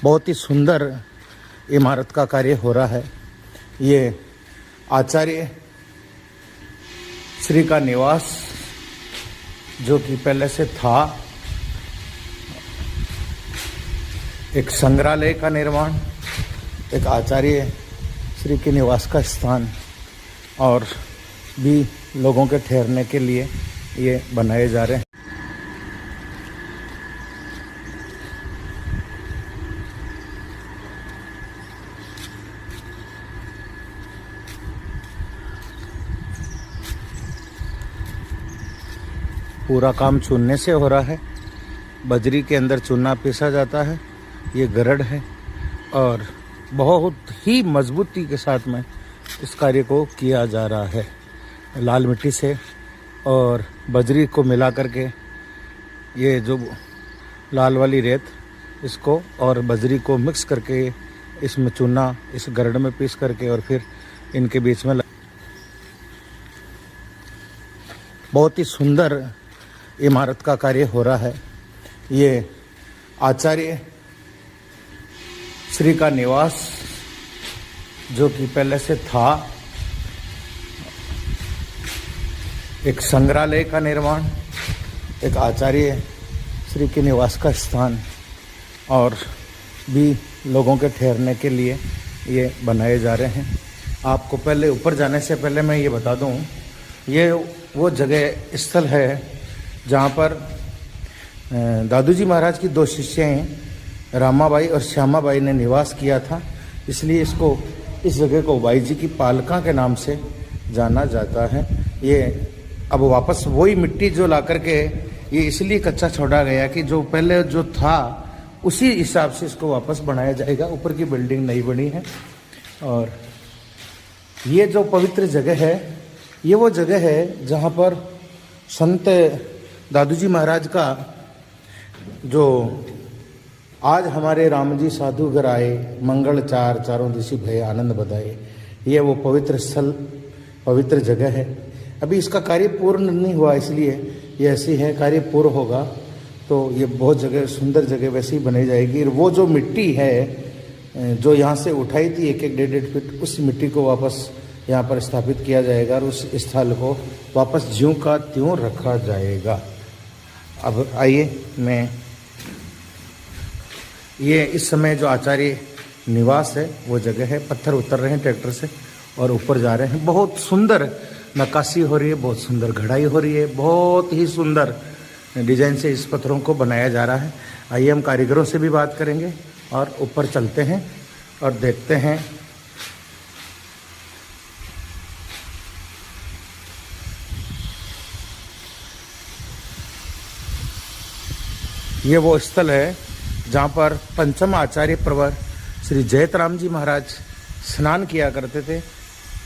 बहुत ही सुंदर इमारत का कार्य हो रहा है। ये आचार्य श्री का निवास जो कि पहले से था, एक संग्रहालय का निर्माण, एक आचार्य श्री के निवास का स्थान और भी लोगों के ठहरने के लिए ये बनाए जा रहे हैं। पूरा काम चूने से हो रहा है। बजरी के अंदर चूना पीसा जाता है। ये गरड़ है और बहुत ही मजबूती के साथ में इस कार्य को किया जा रहा है। लाल मिट्टी से और बजरी को मिला करके, ये जो लाल वाली रेत इसको और बजरी को मिक्स करके इसमें चूना इस गरड़ में पीस करके और फिर इनके बीच में बहुत ही सुंदर इमारत का कार्य हो रहा है। ये आचार्य श्री का निवास जो कि पहले से था, एक संग्रहालय का निर्माण, एक आचार्य श्री के निवास का स्थान और भी लोगों के ठहरने के लिए ये बनाए जा रहे हैं। आपको पहले ऊपर जाने से पहले मैं ये बता दूं, ये वो जगह स्थल है जहाँ पर दादूजी महाराज की दो शिष्यें रामाबाई और श्यामाबाई ने निवास किया था, इसलिए इस जगह को बाई जी की पालका के नाम से जाना जाता है। ये अब वापस वही मिट्टी जो ला करके ये इसलिए कच्चा छोड़ा गया कि जो पहले जो था उसी हिसाब से इसको वापस बनाया जाएगा। ऊपर की बिल्डिंग नहीं बनी है। और ये जो पवित्र जगह है, ये वो जगह है जहाँ पर संत दादूजी महाराज का जो आज हमारे राम जी साधु घर आए, मंगल चारों दिशि भय आनंद बधाए, ये वो पवित्र स्थल, पवित्र जगह है। अभी इसका कार्य पूर्ण नहीं हुआ, इसलिए ये ऐसी है। कार्य पूर्ण होगा तो ये बहुत जगह सुंदर जगह वैसी ही बनी जाएगी। वो जो मिट्टी है जो यहाँ से उठाई थी 1-1 फीट, उस मिट्टी को वापस यहाँ पर स्थापित किया जाएगा और उस स्थल को वापस ज्यों का त्यों रखा जाएगा। अब आइए, ये इस समय जो आचार्य निवास है वो जगह है। पत्थर उतर रहे हैं ट्रैक्टर से और ऊपर जा रहे हैं। बहुत सुंदर नक्काशी हो रही है, बहुत सुंदर घड़ाई हो रही है, बहुत ही सुंदर डिजाइन से इस पत्थरों को बनाया जा रहा है। आइए हम कारीगरों से भी बात करेंगे और ऊपर चलते हैं और देखते हैं। ये वो स्थल है जहाँ पर पंचम आचार्य प्रवर श्री जयतराम जी महाराज स्नान किया करते थे,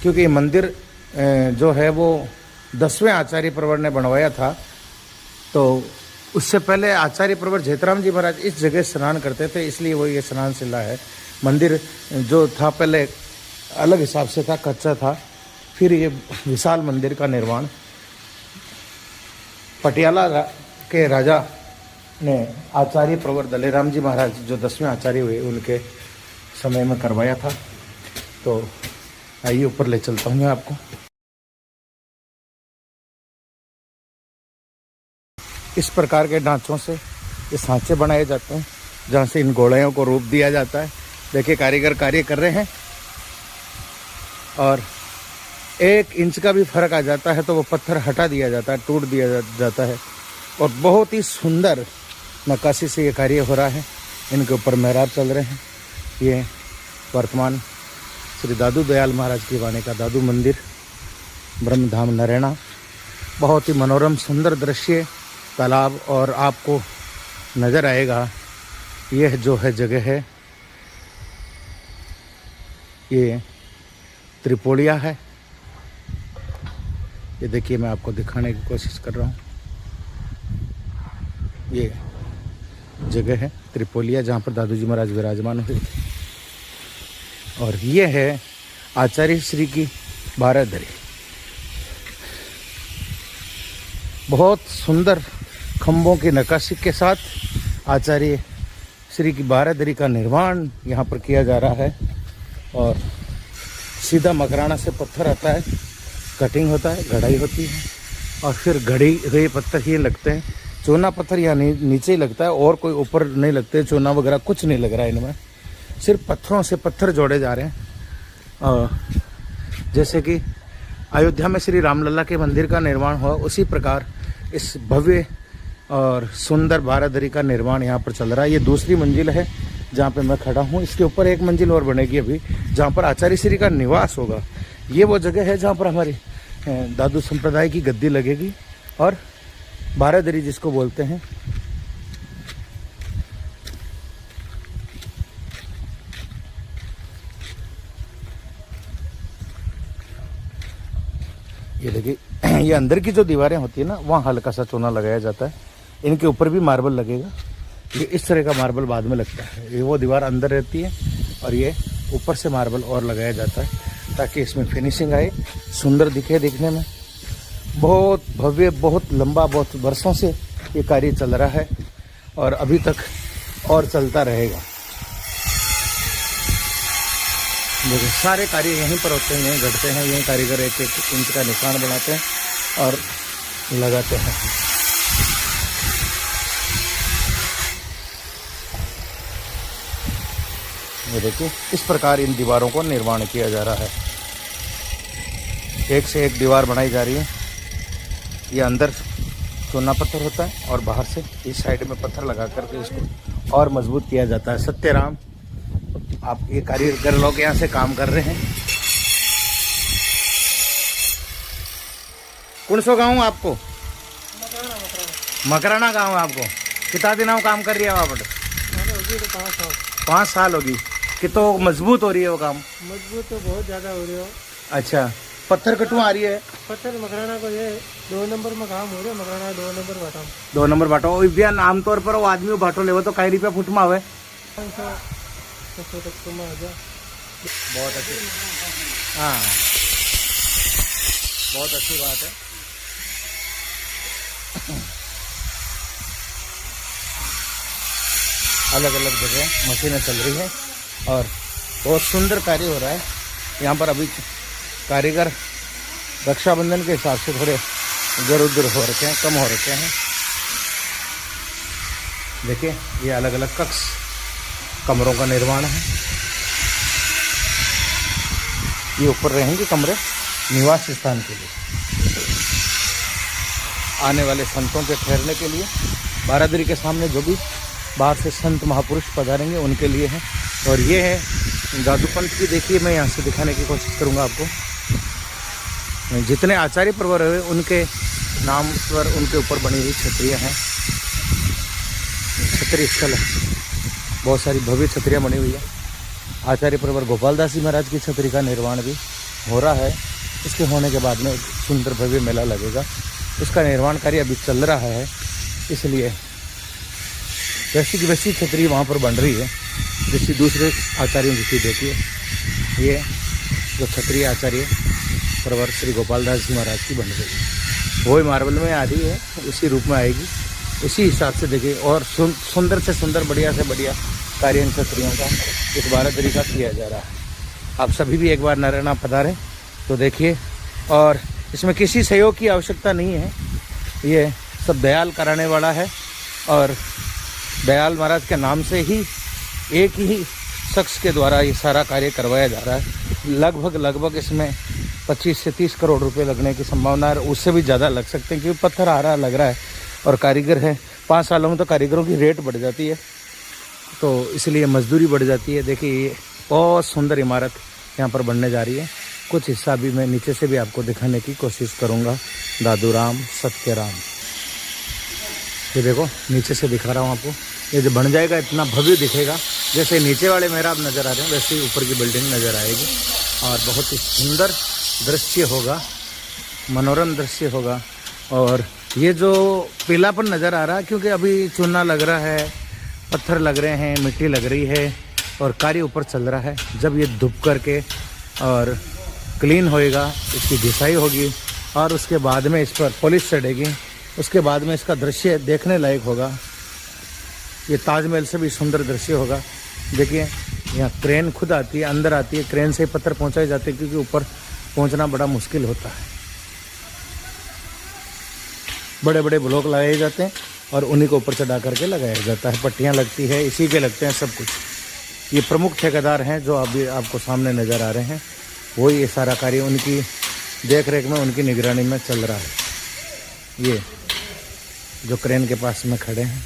क्योंकि ये मंदिर जो है वो 10वें आचार्य प्रवर ने बनवाया था। तो उससे पहले आचार्य प्रवर जयतराम जी महाराज इस जगह स्नान करते थे, इसलिए वो ये स्नानशिला है। मंदिर जो था पहले अलग हिसाब से था, कच्चा था। फिर ये विशाल मंदिर का निर्माण पटियाला के राजा ने आचार्य प्रवर दलेराम जी महाराज जो 10वें आचार्य हुए उनके समय में करवाया था। तो आइए ऊपर ले चलता हूँ मैं आपको। इस प्रकार के ढांचों से ये सांचे बनाए जाते हैं जहाँ से इन घोड़ों को रूप दिया जाता है। देखिए कारीगर कार्य कर रहे हैं और 1 इंच का भी फर्क आ जाता है तो वो पत्थर हटा दिया जाता है, टूट दिया जाता है। और बहुत ही सुंदर नक्काशी से ये कार्य हो रहा है। इनके ऊपर मेहराब चल रहे हैं। ये वर्तमान श्री दादू दयाल महाराज की वाणी का दादू मंदिर, ब्रह्मधाम नरैना। बहुत ही मनोरम सुंदर दृश्य, तालाब और आपको नज़र आएगा। यह जो है जगह है ये त्रिपोलिया है। ये देखिए, मैं आपको दिखाने की कोशिश कर रहा हूँ। ये जगह है त्रिपोलिया जहाँ पर दादूजी महाराज विराजमान हुए थे। और ये है आचार्य श्री की बारादरी। बहुत सुंदर खंभों की नक्काशी के साथ आचार्य श्री की बारादरी का निर्माण यहाँ पर किया जा रहा है। और सीधा मकराना से पत्थर आता है, कटिंग होता है, गढ़ाई होती है और फिर गढ़े हुए पत्थर ही लगते हैं। चूना पत्थर यहाँ नीचे ही लगता है और कोई ऊपर नहीं लगते, चूना वगैरह कुछ नहीं लग रहा है इनमें, सिर्फ पत्थरों से पत्थर जोड़े जा रहे हैं। और जैसे कि अयोध्या में श्री रामलला के मंदिर का निर्माण हुआ, उसी प्रकार इस भव्य और सुंदर बारादरी का निर्माण यहाँ पर चल रहा है। ये दूसरी मंजिल है जहाँ पे मैं खड़ा हूँ। इसके ऊपर एक मंजिल और बनेगी अभी, जहाँ पर आचार्य श्री का निवास होगा। ये वो जगह है जहाँ पर हमारी दादू संप्रदाय की गद्दी लगेगी और बारादरी जिसको बोलते हैं। ये देखिए, ये अंदर की जो दीवारें होती है ना, वहाँ हल्का सा चूना लगाया जाता है। इनके ऊपर भी मार्बल लगेगा। ये इस तरह का मार्बल बाद में लगता है। ये वो दीवार अंदर रहती है और ये ऊपर से मार्बल और लगाया जाता है ताकि इसमें फिनिशिंग आए, सुंदर दिखे दिखने में। बहुत भव्य, बहुत लंबा, बहुत वर्षों से ये कार्य चल रहा है और अभी तक और चलता रहेगा। देखिए, सारे कार्य यहीं पर होते हैं, यहीं घटते हैं। यहीं कारीगर एक एक इंच का निशान बनाते हैं और लगाते हैं। ये देखिए, इस प्रकार इन दीवारों को निर्माण किया जा रहा है। एक से एक दीवार बनाई जा रही है। ये अंदर चूना पत्थर होता है और बाहर से इस साइड में पत्थर लगा करके इसको और मजबूत किया जाता है। सत्यराम, आप ये कारीगर लोग यहाँ से काम कर रहे हैं। कौन सो गाँव आपको? मकराना गाँव आपको। कितना दिन काम कर रही है वहाँ पर? 5 साल होगी। कि तो मजबूत हो रही है वो काम? मजबूत तो बहुत ज्यादा हो रही है। अच्छा, पत्थर कटवा आ रही है? पत्थर मकराना को ये 2 नंबर में काम हो रहा है। मकराना 2 नंबर बाटा। 2 नंबर बाटो बियान आमतौर पर वो आदमी बाटो ले तो कई रुपया फुट में आवे? 500 तक तो में आ जाए। बहुत अच्छी, हाँ, बहुत अच्छी बात है। अलग अलग जगह मशीनें चल रही है और बहुत सुंदर कार्य हो रहा है यहाँ पर। अभी कारीगर रक्षाबंधन के हिसाब से थोड़े इधर उधर हो रखे हैं, कम हो रखे हैं। देखिए, ये अलग अलग कक्ष कमरों का निर्माण है। ये ऊपर रहेंगे कमरे निवास स्थान के लिए, आने वाले संतों के ठहरने के लिए। बारादरी के सामने जो भी बाहर से संत महापुरुष पधारेंगे उनके लिए है। और ये है दादू पंथ की। देखिए, मैं यहाँ से दिखाने की कोशिश करूँगा आपको। जितने आचार्य पर्वत हुए उनके नाम पर उनके ऊपर बनी हुई छतरियाँ हैं। छतरी स्थल है, बहुत सारी भव्य छतरियाँ बनी हुई है। आचार्य पर्वत गोपालदास जी महाराज की छतरी का निर्माण भी हो रहा है। इसके होने के बाद में एक सुंदर भव्य मेला लगेगा। उसका निर्माण कार्य अभी चल रहा है, इसलिए वैसी की वैसी छतरी वहाँ पर बन रही है जैसी दूसरे आचार्यों की देखिए। ये जो छतरी आचार्य परवर श्री गोपालदास जी महाराज की बन रही है, वही मार्बल में आ रही है, उसी रूप में आएगी, उसी हिसाब से देखिए। और सुंदर से सुंदर, बढ़िया से बढ़िया कार्य इन छतरियों का इस बारादरी का किया जा रहा है। आप सभी भी एक बार नरना पधारें तो देखिए। और इसमें किसी सहयोग की आवश्यकता नहीं है, ये सब दयाल कराने वाला है और दयाल महाराज के नाम से ही एक ही शख्स के द्वारा ये सारा कार्य करवाया जा रहा है। लगभग इसमें 25 से 30 करोड़ रुपए लगने की संभावना है, उससे भी ज़्यादा लग सकते हैं क्योंकि पत्थर आ रहा लग रहा है और कारीगर है। 5 सालों में तो कारीगरों की रेट बढ़ जाती है, तो इसलिए मजदूरी बढ़ जाती है। देखिए, ये बहुत सुंदर इमारत यहाँ पर बनने जा रही है। कुछ हिस्सा भी मैं नीचे से भी आपको दिखाने की कोशिश करूँगा। दादू राम, सत्यराम, ये देखो नीचे से दिखा रहा हूँ आपको। ये जो बन जाएगा इतना भव्य दिखेगा, जैसे नीचे वाले मेहराब नज़र आ रहे हैं वैसे ही ऊपर की बिल्डिंग नज़र आएगी और बहुत ही सुंदर दृश्य होगा, मनोरम दृश्य होगा। और ये जो पीलापन नज़र आ रहा है क्योंकि अभी चूना लग रहा है, पत्थर लग रहे हैं, मिट्टी लग रही है और कार्य ऊपर चल रहा है। जब ये धुप करके और क्लीन होएगा, इसकी घिसाई होगी और उसके बाद में इस पर पॉलिश चढ़ेगी, उसके बाद में इसका दृश्य देखने लायक होगा। ये ताजमहल से भी सुंदर दृश्य होगा। देखिए यहाँ क्रेन खुद आती है, अंदर आती है, क्रेन से पत्थर पहुंचाए जाते हैं क्योंकि ऊपर पहुंचना बड़ा मुश्किल होता है। बड़े बड़े ब्लॉक लगाए जाते हैं और उन्हीं को ऊपर चढ़ा करके लगाया जाता है। पट्टियाँ लगती है, इसी के लगते हैं सब कुछ। ये प्रमुख ठेकेदार हैं जो अभी आपको सामने नज़र आ रहे हैं, वही ये सारा कार्य उनकी देख रेख में, उनकी निगरानी में चल रहा है। ये जो क्रेन के पास में खड़े हैं,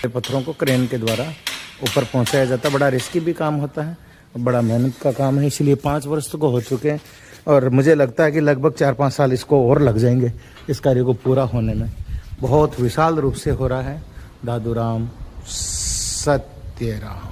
पत्थरों को क्रेन के द्वारा ऊपर पहुंचाया जाता है। बड़ा रिस्की भी काम होता है, बड़ा मेहनत का काम है, इसलिए 5 वर्ष तो हो चुके हैं और मुझे लगता है कि लगभग 4-5 साल इसको और लग जाएंगे इस कार्य को पूरा होने में। बहुत विशाल रूप से हो रहा है। दादूराम सत्यराम।